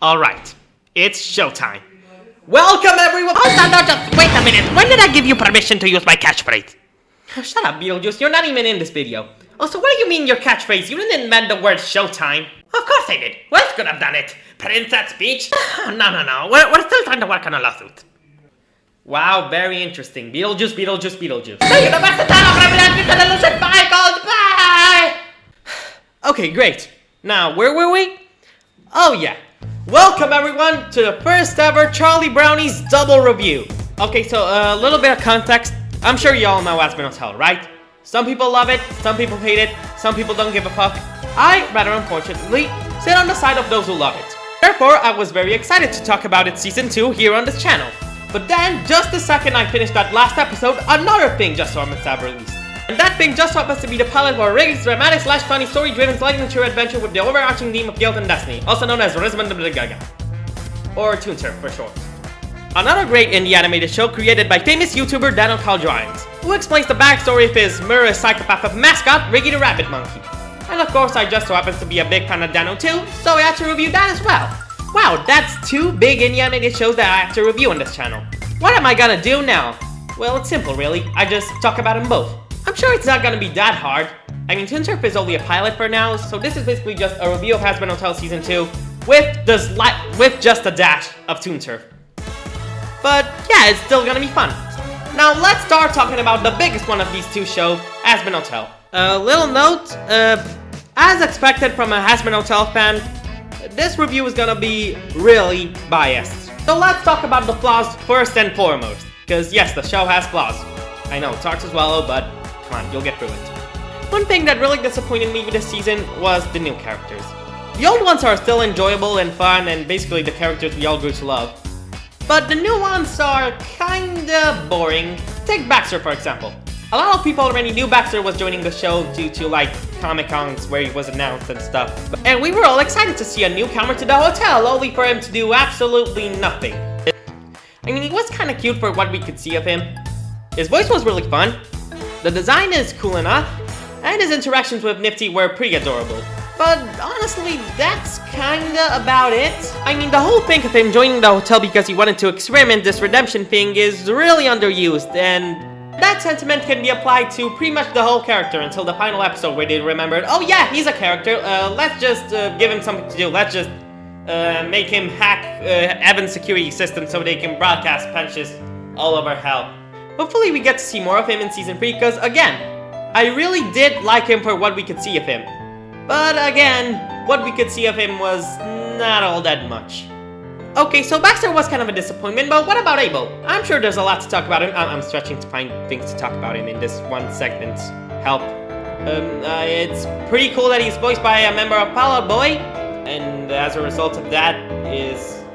Alright, it's showtime. Welcome everyone! Oh, no, just wait a minute. When did I give you permission to use my catchphrase? Shut up, Beetlejuice. You're not even in this video. Also, what do you mean your catchphrase? You didn't invent the word showtime. Of course I did. Who else could have done it? Princess Peach? No. We're still trying to work on a lawsuit. Wow, very interesting. Beetlejuice. Thank you, the best of time. Bye! Okay, great. Now, where were we? Oh yeah. Welcome everyone to the first ever Charlie Brownie's double review. Okay, so a little bit of context. I'm sure you all know Hazbin Hotel, right? Some people love it, some people hate it, some people don't give a fuck. I, rather unfortunately, sit on the side of those who love it. Therefore, I was very excited to talk about its season 2 here on this channel. But then, just the second I finished that last episode, another thing just so happens to have released. And that thing just so happens to be the pilot for a rigid, dramatic / funny, story-driven, sliding nature adventure with the overarching theme of guilt and destiny, also known as Hazbin or Toon Turf for short. Another great indie animated show created by famous YouTuber Daniel Drawings, who explains the backstory of his murderous psychopath of mascot, Riggy the Rabbit Monkey. And of course, I just so happens to be a big fan of Daniel too, so I had to review that as well. Wow, that's 2 big indie animated shows that I have to review on this channel. What am I gonna do now? Well, it's simple really, I just talk about them both. I'm sure it's not gonna be that hard. I mean, Toon Turf is only a pilot for now, so this is basically just a review of Hazbin Hotel Season 2 with just a dash of Toon Turf. But yeah, it's still gonna be fun. Now let's start talking about the biggest one of these 2 shows, Hazbin Hotel. Little note, as expected from a Hazbin Hotel fan, this review is gonna be really biased. So let's talk about the flaws first and foremost, because yes, the show has flaws. I know, it's hard to swallow, but come on, you'll get through it. One thing that really disappointed me this season was the new characters. The old ones are still enjoyable and fun and basically the characters we all grew to love. But the new ones are kinda boring. Take Baxter for example. A lot of people already knew Baxter was joining the show due to like Comic-Cons where he was announced and stuff. And we were all excited to see a newcomer to the hotel, only for him to do absolutely nothing. I mean, he was kinda cute for what we could see of him. His voice was really fun, the design is cool enough, and his interactions with Nifty were pretty adorable. But honestly, that's kinda about it. I mean, the whole thing of him joining the hotel because he wanted to experiment this redemption thing is really underused, and that sentiment can be applied to pretty much the whole character until the final episode where they remembered, oh yeah, he's a character, let's just give him something to do, let's just make him hack Evan's security system so they can broadcast punches all over hell. Hopefully we get to see more of him in Season 3, because again, I really did like him for what we could see of him. But again, what we could see of him was not all that much. Okay, so Baxter was kind of a disappointment, but what about Abel? I'm sure there's a lot to talk about him. I'm stretching to find things to talk about him in this one segment. Help. It's pretty cool that he's voiced by a member of Fall Out Boy, and as a result of that, his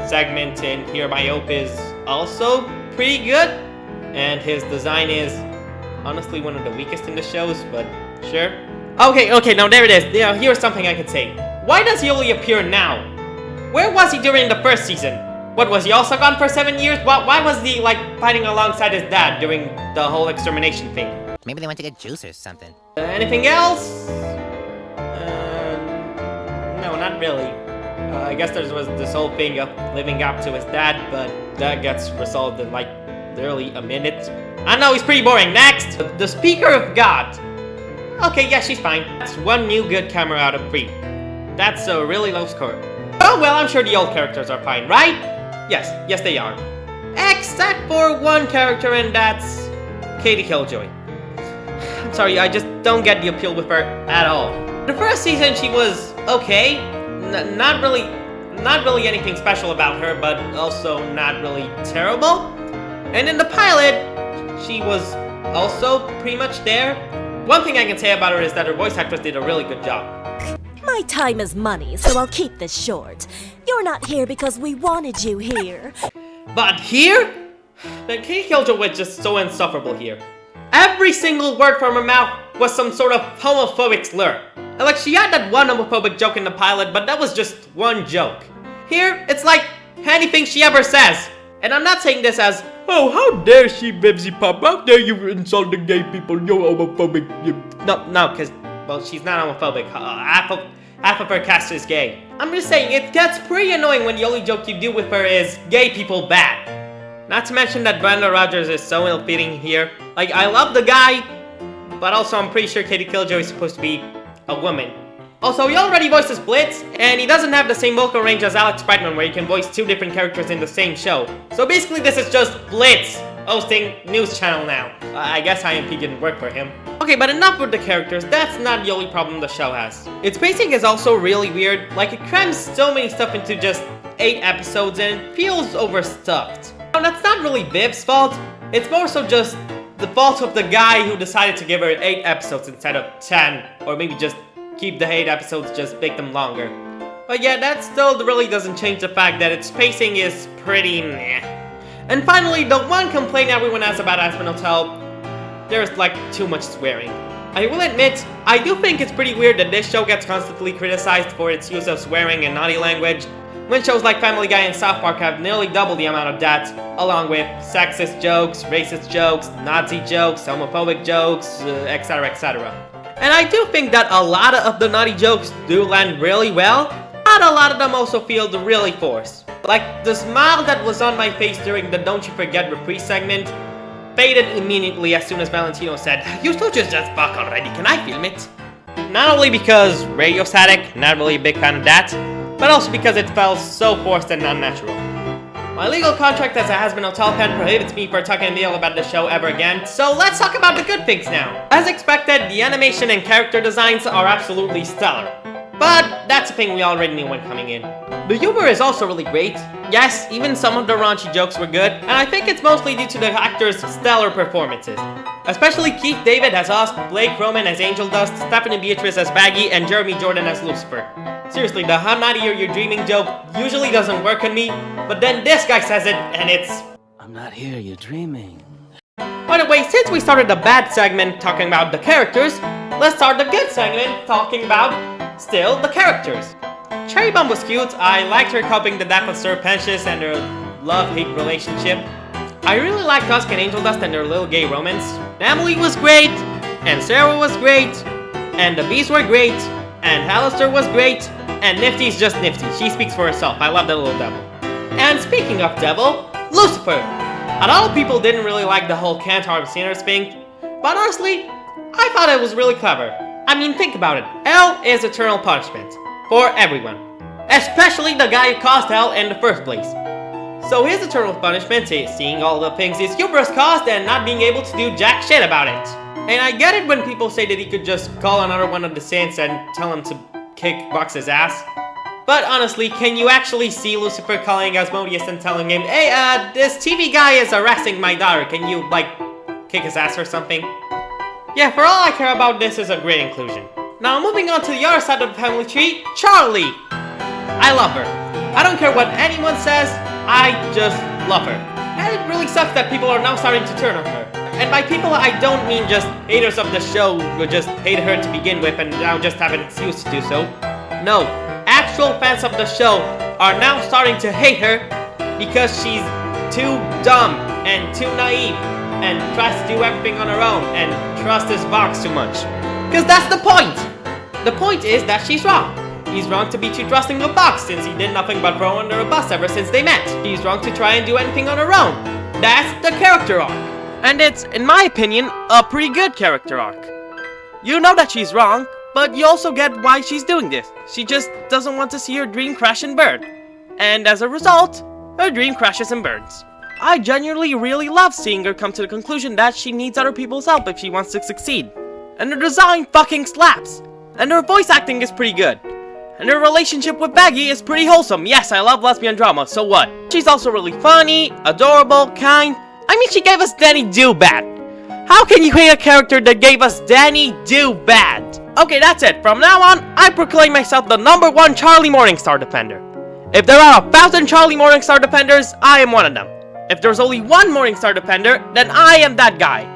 segment in Here My Hope is also pretty good. And his design is honestly one of the weakest in the shows, but sure. Okay, now there it is. Yeah, here's something I could say. Why does he only appear now? Where was he during the first season? What, was he also gone for 7 years? Why was he, like, fighting alongside his dad during the whole extermination thing? Maybe they went to get juice or something. Anything else? No, not really. I guess there was this whole thing of living up to his dad, but that gets resolved in, like, literally a minute. I know, he's pretty boring. Next! The Speaker of God. Okay, yeah, she's fine. That's 1 new good camera out of 3. That's a really low score. Oh, well, I'm sure the old characters are fine, right? Yes, they are. Except for 1 character, and that's Katie Killjoy. I'm sorry, I just don't get the appeal with her at all. The first season, she was okay. Not really anything special about her, but also not really terrible. And in the pilot, she was also pretty much there. One thing I can say about her is that her voice actress did a really good job. My time is money, so I'll keep this short. You're not here because we wanted you here. But here? The Katie Killjoy was just so insufferable here. Every single word from her mouth was some sort of homophobic slur. And like, she had that one homophobic joke in the pilot, but that was just 1 joke. Here, it's like anything she ever says. And I'm not saying this as, oh, how dare she, Bibsy Pop, how dare you insult the gay people, you're homophobic. No, because, well, she's not homophobic. half of her cast is gay. I'm just saying, it gets pretty annoying when the only joke you do with her is gay people bad. Not to mention that Brenda Rogers is so ill-fitting here. Like, I love the guy, but also I'm pretty sure Katie Killjoy is supposed to be a woman. Also, he already voices Blitz, and he doesn't have the same vocal range as Alex Brightman where he can voice 2 different characters in the same show. So basically this is just Blitz hosting news channel now. I guess IMP didn't work for him. Okay, but enough with the characters, that's not the only problem the show has. Its pacing is also really weird, like it crams so many stuff into just 8 episodes and it feels overstuffed. Now that's not really Viv's fault, it's more so just the fault of the guy who decided to give her 8 episodes instead of 10, or maybe just keep the 8 episodes, just make them longer. But yeah, that still really doesn't change the fact that its pacing is pretty meh. And finally, the one complaint everyone has about Hazbin Hotel, there's like too much swearing. I will admit, I do think it's pretty weird that this show gets constantly criticized for its use of swearing and naughty language, when shows like Family Guy and South Park have nearly double the amount of that, along with sexist jokes, racist jokes, Nazi jokes, homophobic jokes, etc, etc. And I do think that a lot of the naughty jokes do land really well, but a lot of them also feel really forced. Like, the smile that was on my face during the Don't You Forget reprise segment faded immediately as soon as Valentino said, "You soldiers just fuck already, can I film it?" Not only because radio static, not really a big fan of that, but also because it felt so forced and unnatural. My legal contract as a Hazbin Hotel fan prohibits me from talking to about the show ever again, so let's talk about the good things now. As expected, the animation and character designs are absolutely stellar. But that's a thing we already knew when coming in. The humor is also really great. Yes, even some of the raunchy jokes were good, and I think it's mostly due to the actors' stellar performances. Especially Keith David as Oz, Blake Roman as Angel Dust, Stephanie Beatrice as Baggy, and Jeremy Jordan as Lucifer. Seriously, the "I'm not here, you're dreaming" joke usually doesn't work on me, but then this guy says it, and it's... I'm not here, you're dreaming. By the way, since we started the bad segment talking about the characters, let's start the good segment talking about, still, the characters. Cherry Bomb was cute. I liked her coping the death of Sir Pentious and their love-hate relationship. I really liked Tusk and Angel Dust and their little gay romance. Emily was great, and Sarah was great, and the Bees were great, and Alistair was great, and Nifty's just Nifty. She speaks for herself. I love that little devil. And speaking of devil, Lucifer. A lot of people didn't really like the whole can't harm sinners thing, but honestly, I thought it was really clever. I mean, think about it. Hell is eternal punishment. For everyone. Especially the guy who caused hell in the first place. So his eternal punishment is seeing all the things his hubris caused and not being able to do jack shit about it. And I get it when people say that he could just call another one of the saints and tell him to kick Box's ass. But honestly, can you actually see Lucifer calling Asmodeus and telling him, "Hey, this TV guy is harassing my daughter, can you, like, kick his ass or something?" Yeah, for all I care about, this is a great inclusion. Now moving on to the other side of the family tree, Charlie! I love her. I don't care what anyone says, I just love her. And it really sucks that people are now starting to turn on her. And by people, I don't mean just haters of the show who just hated her to begin with and now just have an excuse to do so. No, actual fans of the show are now starting to hate her because she's too dumb and too naive and tries to do everything on her own and trusts this box too much. Because that's the point! The point is that she's wrong. He's wrong to be too trusting of Box since he did nothing but throw under a bus ever since they met. She's wrong to try and do anything on her own. That's the character arc. And it's, in my opinion, a pretty good character arc. You know that she's wrong, but you also get why she's doing this. She just doesn't want to see her dream crash and burn. And as a result, her dream crashes and burns. I genuinely really love seeing her come to the conclusion that she needs other people's help if she wants to succeed. And her design fucking slaps. And her voice acting is pretty good. And her relationship with Baggy is pretty wholesome. Yes, I love lesbian drama, so what? She's also really funny, adorable, kind. I mean, she gave us Danny Do-Bad. How can you hate a character that gave us Danny Do-Bad? Okay, that's it. From now on, I proclaim myself the #1 Charlie Morningstar defender. If there are 1,000 Charlie Morningstar defenders, I am one of them. If there's only one Morningstar defender, then I am that guy.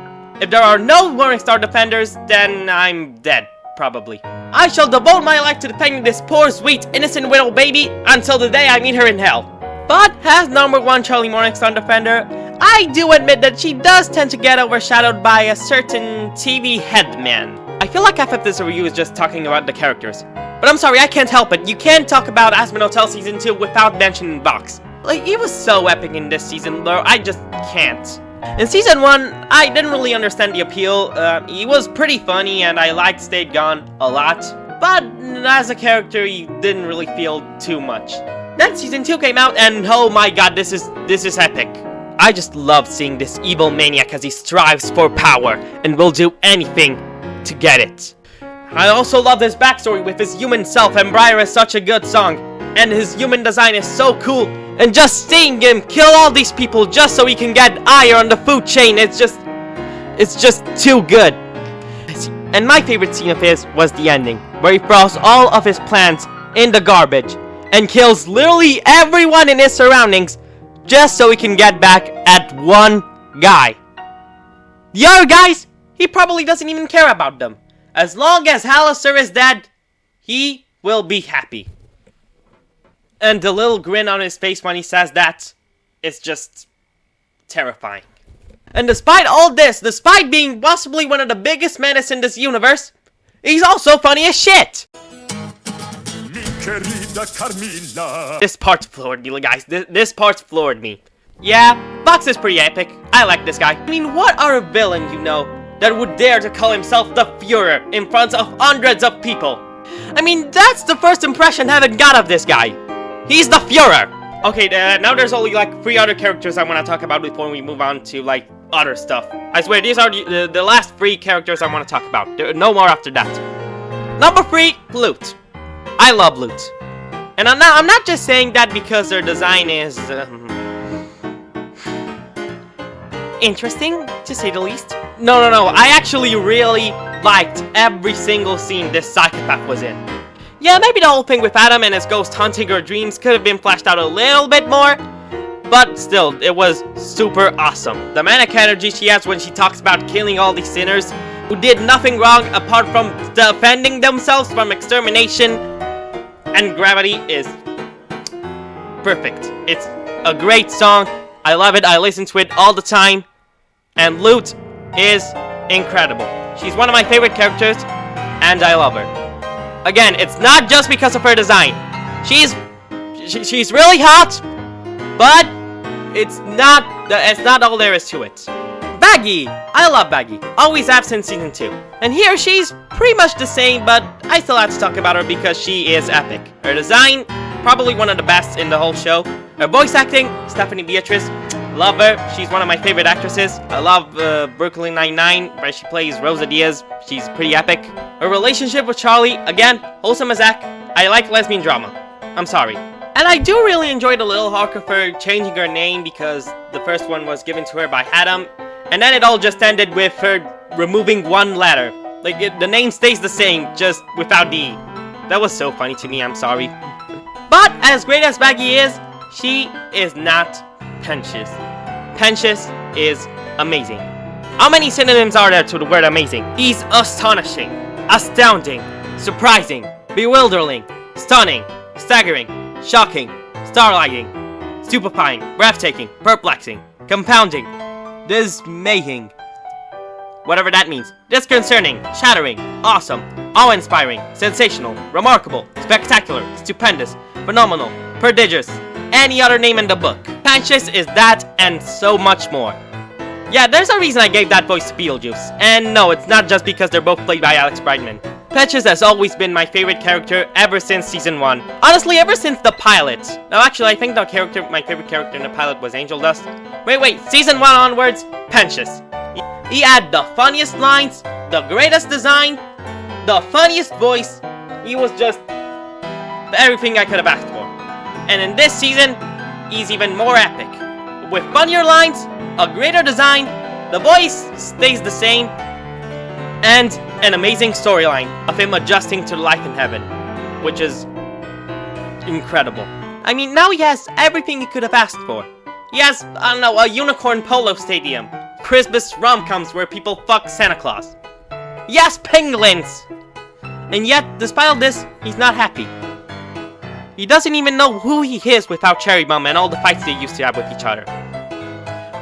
If there are no Morningstar defenders, then I'm dead, probably. I shall devote my life to defending this poor, sweet, innocent little baby until the day I meet her in hell. But as #1 Charlie Morningstar defender, I do admit that she does tend to get overshadowed by a certain TV headman. I feel like half of this review is just talking about the characters. But I'm sorry, I can't help it. You can't talk about Hazbin Hotel Season 2 without mentioning Box. Like, he was so epic in this season, though, I just can't. In Season 1, I didn't really understand the appeal. He was pretty funny, and I liked Stayed Gone a lot. But as a character, he didn't really feel too much. Then Season 2 came out, and oh my god, this is epic. I just love seeing this evil maniac as he strives for power, and will do anything to get it. I also love his backstory with his human self, and Briar is such a good song. And his human design is so cool, and just seeing him kill all these people just so he can get higher on the food chain, it's just too good. And my favorite scene of his was the ending, where he throws all of his plans in the garbage, and kills literally everyone in his surroundings, just so he can get back at one guy. The other guys, he probably doesn't even care about them. As long as Hallister is dead, he will be happy. And the little grin on his face when he says that is just terrifying. And despite all this, despite being possibly one of the biggest menaces in this universe, he's also funny as shit! This part floored me, guys. This part floored me. Yeah, Fox is pretty epic. I like this guy. I mean, what are a villain, you know, that would dare to call himself the Führer in front of hundreds of people? I mean, that's the first impression Heaven got of this guy. He's the Führer! Okay, now there's only like 3 other characters I want to talk about before we move on to like other stuff. I swear, these are the last 3 characters I want to talk about. There are no more after that. Number 3, Lute. I love Lute. And I'm not just saying that because their design is interesting, to say the least. No, I actually really liked every single scene this psychopath was in. Yeah, maybe the whole thing with Adam and his ghost hunting her dreams could have been fleshed out a little bit more, but still, it was super awesome. The manic energy she has when she talks about killing all these sinners who did nothing wrong apart from defending themselves from extermination and gravity is perfect. It's a great song. I love it. I listen to it all the time. And Lute is incredible. She's one of my favorite characters, and I love her. Again, it's not just because of her design. She's really hot, but it's not all there is to it. Baggy! I love Baggy. Always have since Season 2. And here she's pretty much the same, but I still have to talk about her because she is epic. Her design, probably one of the best in the whole show. Her voice acting, Stephanie Beatrice. Love her. She's one of my favorite actresses. I love Brooklyn Nine-Nine, where she plays Rosa Diaz. She's pretty epic. Her relationship with Charlie, again, wholesome as heck. I like lesbian drama. I'm sorry. And I do really enjoy the little arc of her changing her name because the first one was given to her by Adam. And then it all just ended with her removing one letter. Like, the name stays the same, just without the E. That was so funny to me, I'm sorry. But, as great as Baggy is, she is not Pensious. Pensious is amazing. How many synonyms are there to the word amazing? He's astonishing, astounding, surprising, bewildering, stunning, staggering, shocking, starlighting, stupefying, breathtaking, perplexing, compounding, dismaying. Whatever that means. Disconcerting, shattering, awesome, awe-inspiring, sensational, remarkable, spectacular, stupendous, phenomenal, prodigious, any other name in the book. Pensious is that and so much more. Yeah, there's a reason I gave that voice to Beetlejuice. And no, it's not just because they're both played by Alex Brightman. Pensious has always been my favorite character ever since Season 1. Honestly, ever since the pilot. Now actually, I think my favorite character in the pilot was Angel Dust. Wait, Season 1 onwards, Pensious. He had the funniest lines, the greatest design, the funniest voice. He was just everything I could have asked for. And in this season, he's even more epic. With funnier lines, a greater design, the voice stays the same, and an amazing storyline of him adjusting to life in heaven, which is incredible. I mean, now he has everything he could have asked for. He has, I don't know, a unicorn polo stadium, Christmas rom-coms where people fuck Santa Claus. He has penguins! And yet, despite all this, he's not happy. He doesn't even know who he is without Cherry Bomb and all the fights they used to have with each other.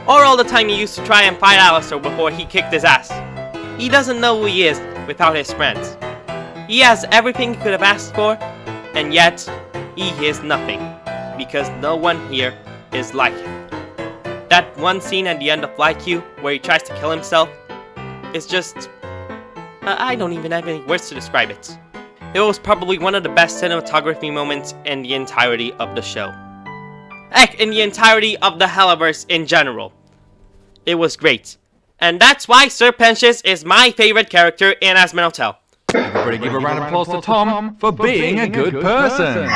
Or all the time he used to try and fight Alistair before he kicked his ass. He doesn't know who he is without his friends. He has everything he could have asked for, and yet he is nothing, because no one here is like him. That one scene at the end of Like You, where he tries to kill himself, is just... I don't even have any words to describe it. It was probably one of the best cinematography moments in the entirety of the show. Heck, in the entirety of the Helliverse in general. It was great. And that's why Sir Pentious is my favorite character in Hazbin Hotel. Everybody give a round of applause to Tom for being a good person.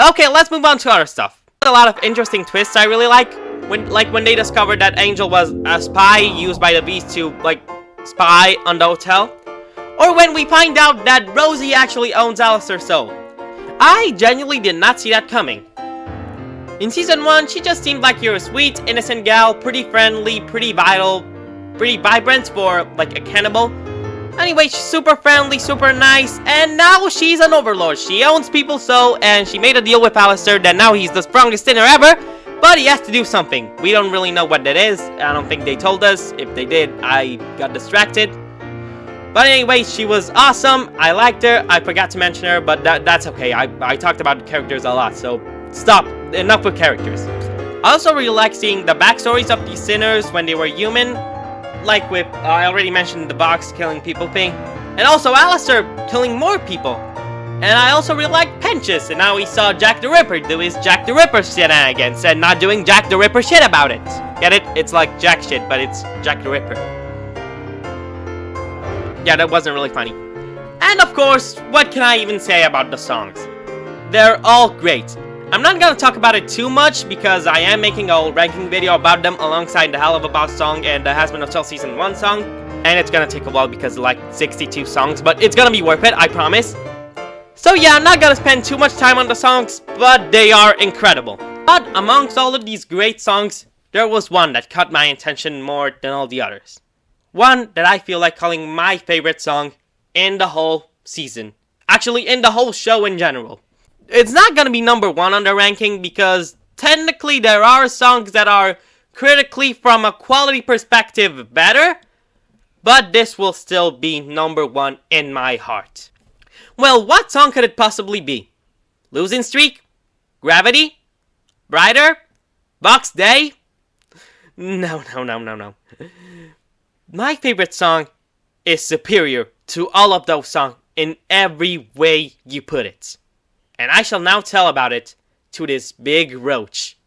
Okay, let's move on to other stuff. A lot of interesting twists I really like. When they discovered that Angel was a spy used by the Beast to, spy on the hotel. Or when we find out that Rosie actually owns Alistair's soul. I genuinely did not see that coming. In Season 1, she just seemed like you're a sweet, innocent gal, pretty friendly, pretty vital, pretty vibrant for, a cannibal. Anyway, she's super friendly, super nice, and now she's an overlord. She owns people's soul, and she made a deal with Alistair that now he's the strongest sinner ever, but he has to do something. We don't really know what that is. I don't think they told us. If they did, I got distracted. But anyway, she was awesome. I liked her. I forgot to mention her, but that's okay. I talked about the characters a lot, so stop. Enough with characters. I also really like seeing the backstories of these sinners when they were human. Like with, I already mentioned the box killing people thing. And also Alistair killing more people. And I also really like Pentious. And now we saw Jack the Ripper do his Jack the Ripper shenanigans and not doing Jack the Ripper shit about it. Get it? It's like Jack shit, but it's Jack the Ripper. Yeah, that wasn't really funny. And of course, what can I even say about the songs? They're all great. I'm not gonna talk about it too much because I am making a whole ranking video about them alongside the Hell of a Boss song and the Hazbin Hotel Season 1 song. And it's gonna take a while because like 62 songs, but it's gonna be worth it, I promise. So yeah, I'm not gonna spend too much time on the songs, but they are incredible. But amongst all of these great songs, there was one that caught my attention more than all the others. One that I feel like calling my favorite song in the whole season. Actually, in the whole show in general. It's not gonna be number one on the ranking because technically there are songs that are critically from a quality perspective better, but this will still be number one in my heart. Well, what song could it possibly be? Losing Streak? Gravity? Brighter? Box Day? No. My favorite song is superior to all of those songs in every way you put it. And I shall now tell about it to this big roach.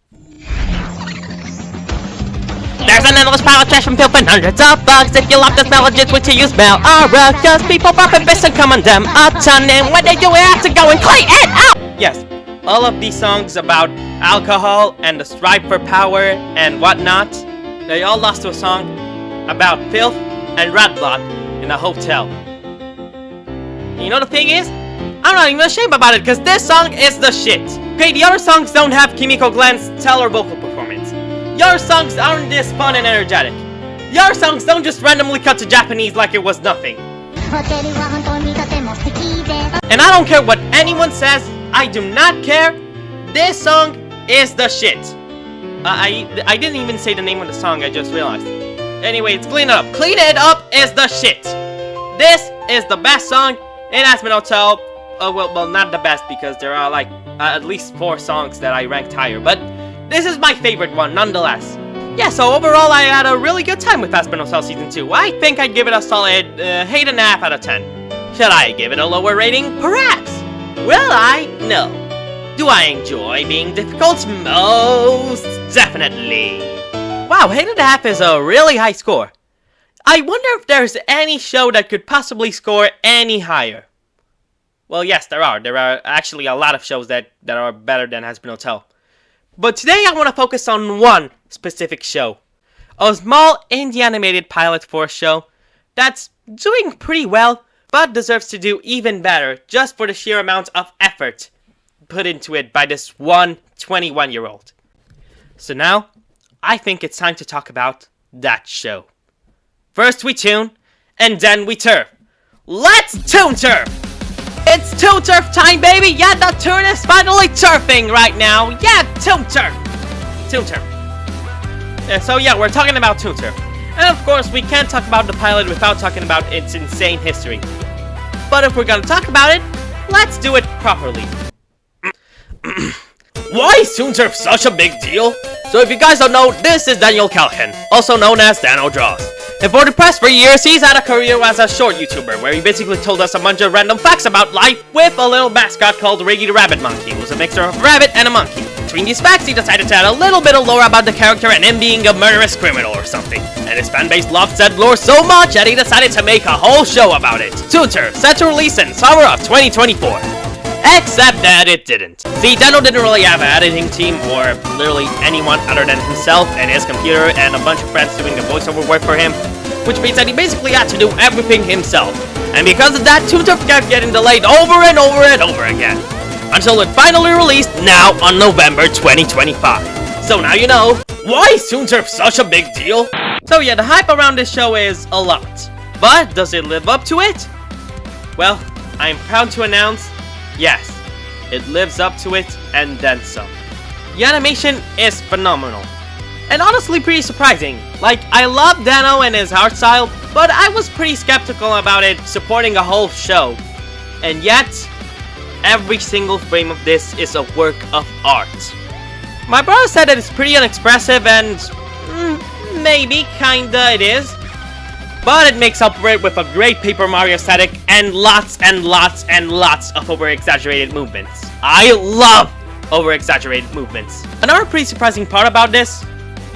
There's an endless pile of trash from filth and hundreds of bugs. If you love the smell, just wait till you smell aura. Cause people pop and piss and come on them a ton. And when they do it, have to go and clean it out. Yes, all of these songs about alcohol and the strive for power and whatnot, they all lost to a song about filth and rat blood in a hotel. You know the thing is, I'm not even ashamed about it because this song is the shit. Okay, the other songs don't have Kimiko Glen's stellar vocal performance. The other songs aren't this fun and energetic. The other songs don't just randomly cut to Japanese like it was nothing. And I don't care what anyone says, I do not care. This song is the shit. I didn't even say the name of the song, I just realized. Anyway, it's Clean It Up. Clean It Up is the shit. This is the best song in Hazbin Hotel. Well, not the best because there are like at least 4 songs that I ranked higher, but this is my favorite one nonetheless. Yeah, so overall I had a really good time with Hazbin Hotel Season 2. I think I'd give it a solid 8.5 out of 10. Should I give it a lower rating? Perhaps. Will I? No. Do I enjoy being difficult? Most definitely. Wow, 8.5 is a really high score. I wonder if there's any show that could possibly score any higher. Well, yes, there are. There are actually a lot of shows that are better than Hazbin Hotel. But today I want to focus on one specific show. A small indie animated pilot for a show that's doing pretty well, but deserves to do even better just for the sheer amount of effort put into it by this one 21-year-old. So now, I think it's time to talk about that show. First we tune, and then we turf. Let's Toon Turf! It's Toon Turf time, baby! Yeah, the turn is finally turfing right now! Yeah, Toon Turf! Toon Turf. So yeah, we're talking about Toon Turf. And of course, we can't talk about the pilot without talking about its insane history. but if we're gonna talk about it, let's do it properly. Why is Toon Turf such a big deal? So if you guys don't know, this is Daniel Callahan, also known as Dano Draws. And for the past 3 years, he's had a career as a short YouTuber, where he basically told us a bunch of random facts about life with a little mascot called Riggy the Rabbit Monkey, who's a mixture of a rabbit and a monkey. Between these facts, he decided to add a little bit of lore about the character and him being a murderous criminal or something. And his fanbase loved said lore so much that he decided to make a whole show about it. Toon Turf, set to release in summer of 2024. Except that it didn't. See, Dano didn't really have an editing team or literally anyone other than himself and his computer and a bunch of friends doing the voiceover work for him, which means that he basically had to do everything himself. And because of that, Toon Turf kept getting delayed over and over and over again. Until it finally released now on November 2025. So now you know, why is Toon Turf such a big deal? So yeah, the hype around this show is a lot. But does it live up to it? Well, I'm proud to announce, yes, it lives up to it and then some. The animation is phenomenal. And honestly pretty surprising. Like, I love Dano and his art style, but I was pretty skeptical about it supporting a whole show. And yet, every single frame of this is a work of art. My brother said that it's pretty unexpressive and maybe kinda it is. But it makes up for it with a great Paper Mario aesthetic and lots and lots and lots of over-exaggerated movements. I love over-exaggerated movements. Another pretty surprising part about this,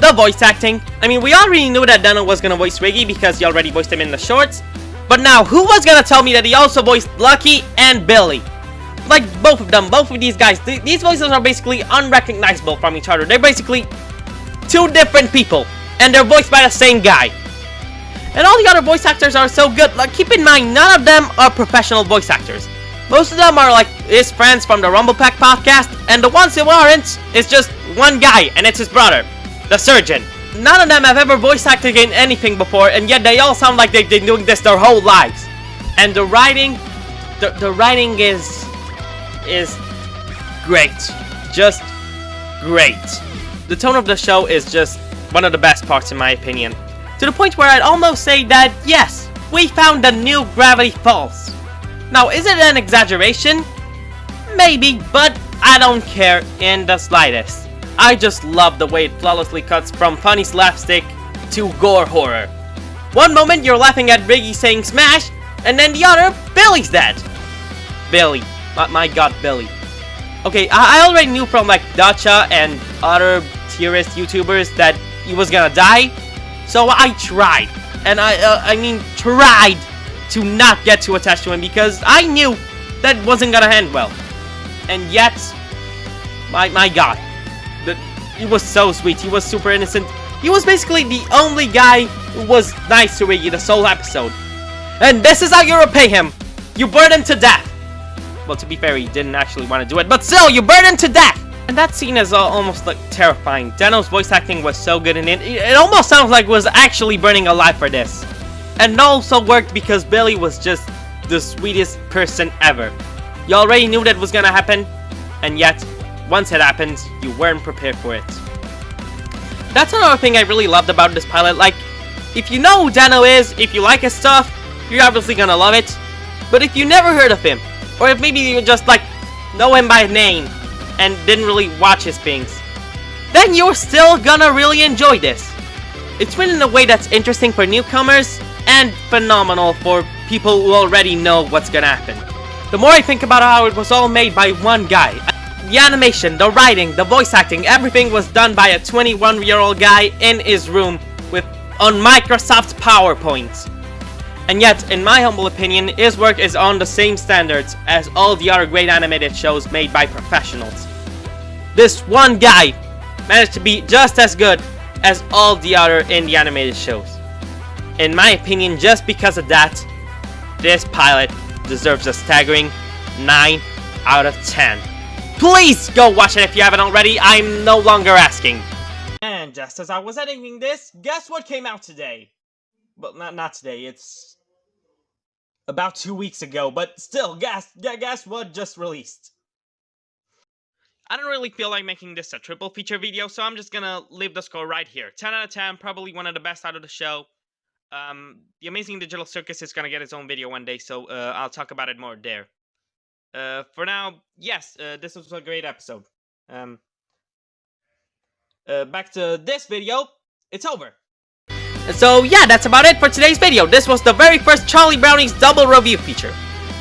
the voice acting. I mean, we already knew that Dano was gonna voice Riggy because he already voiced him in the shorts. But now, who was gonna tell me that he also voiced Lucky and Billy? Like, both of them, both of these guys, these voices are basically unrecognizable from each other. They're basically two different people, and they're voiced by the same guy. And all the other voice actors are so good. Like, keep in mind, none of them are professional voice actors. Most of them are like his friends from the Rumble Pack podcast, and the ones who aren't is just one guy, and it's his brother, the surgeon. None of them have ever voice acted in anything before, and yet they all sound like they've been doing this their whole lives. And the writing, the writing is great. Just great. The tone of the show is just one of the best parts in my opinion. To the point where I'd almost say that, yes, we found the new Gravity Falls. Now, is it an exaggeration? Maybe, but I don't care in the slightest. I just love the way it flawlessly cuts from funny slapstick to gore horror. One moment you're laughing at Riggy saying smash, and then the other, Billy's dead. Billy. My god, Billy. Okay, I already knew from like Dacha and other tier-list YouTubers that he was gonna die. So I tried, and I mean tried to not get too attached to him because I knew that wasn't gonna end well. And yet, my god, he was so sweet, he was super innocent. He was basically the only guy who was nice to Riggy this whole episode. And this is how you repay him. You burn him to death. Well, to be fair, he didn't actually want to do it, but still, you burn him to death! And that scene is almost like terrifying. Dano's voice acting was so good in it. It almost sounds like it was actually burning alive for this. And it also worked because Billy was just the sweetest person ever. You already knew that was gonna happen, and yet, once it happened, you weren't prepared for it. That's another thing I really loved about this pilot. Like, if you know who Dano is, if you like his stuff, you're obviously gonna love it. But if you never heard of him, or if maybe you just like know him by name and didn't really watch his things, then you're still gonna really enjoy this. It's written in a way that's interesting for newcomers and phenomenal for people who already know what's gonna happen. The more I think about how it was all made by one guy, the animation, the writing, the voice acting, everything was done by a 21-year-old guy in his room on Microsoft PowerPoint. And yet, in my humble opinion, his work is on the same standards as all the other great animated shows made by professionals. This one guy managed to be just as good as all the other indie animated shows. In my opinion, just because of that, this pilot deserves a staggering 9 out of 10. Please go watch it if you haven't already, I'm no longer asking. And just as I was editing this, guess what came out today? Well, not today, it's about 2 weeks ago, but still, guess what just released? I don't really feel like making this a triple feature video, so I'm just gonna leave the score right here. 10 out of 10, probably one of the best out of the show. The Amazing Digital Circus is gonna get its own video one day, so I'll talk about it more there. For now, yes, this was a great episode. Back to this video, it's over. So yeah, that's about it for today's video. This was the very first Charlie Brownie's double review feature.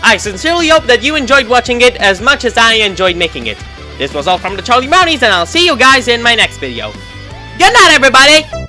I sincerely hope that you enjoyed watching it as much as I enjoyed making it. This was all from the Charlie Brownies, and I'll see you guys in my next video. Good night, everybody!